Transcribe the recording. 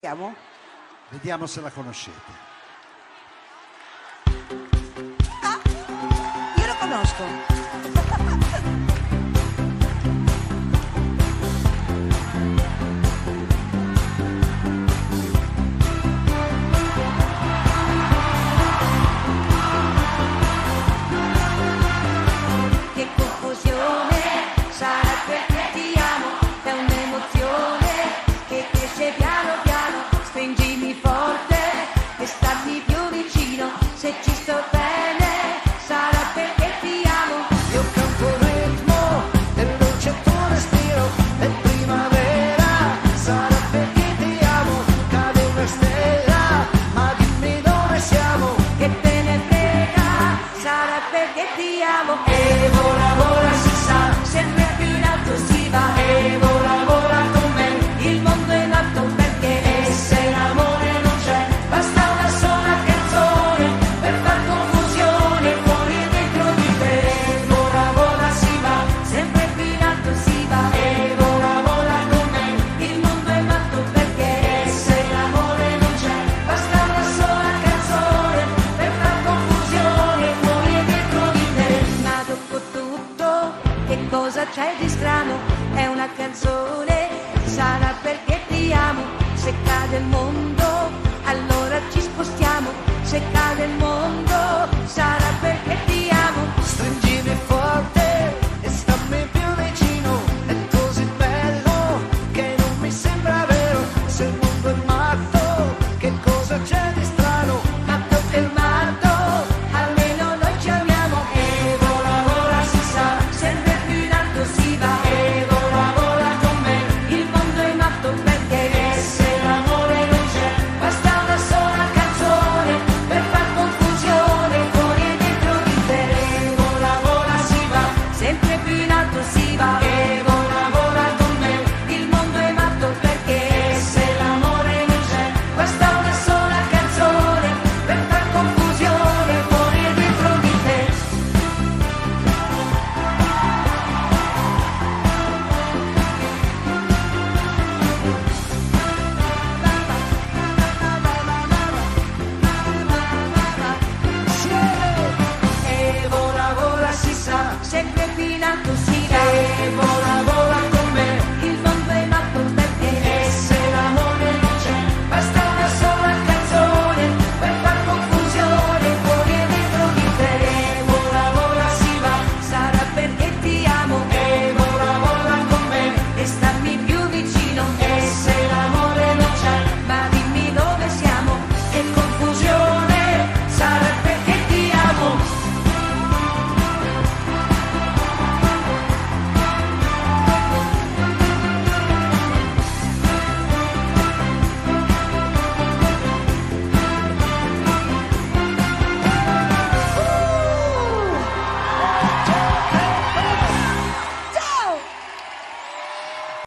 Vediamo? Vediamo se la conoscete. Ah, io lo conosco. Che confusione, sarà perché ti amo, è un'emozione che cresce piano piano, stringimi forte e stammi più vicino, se ci sto bene, sarà perché ti amo. Io canto il ritmo e luce il tuo respiro, è primavera, sarà perché ti amo, cade una stella, ma dimmi dove siamo. Che te ne frega, sarà perché ti amo. E vola, vola, si sa, Sempre più in alto si va, e vola, vola con me, il mondo è nato perché e se l'amore non c'è, basta una sola canzone per far confusione fuori e dentro di te. E vola, si va, sempre più in alto si va, e vola con me, il mondo è nato perché e se l'amore non c'è, basta una sola canzone per far confusione fuori e dentro di te. ma dopo tutto che cosa c'è di strano? È una canzone, sarà perché ti amo. Se cade il mondo allora ci spostiamo, se cade il mondo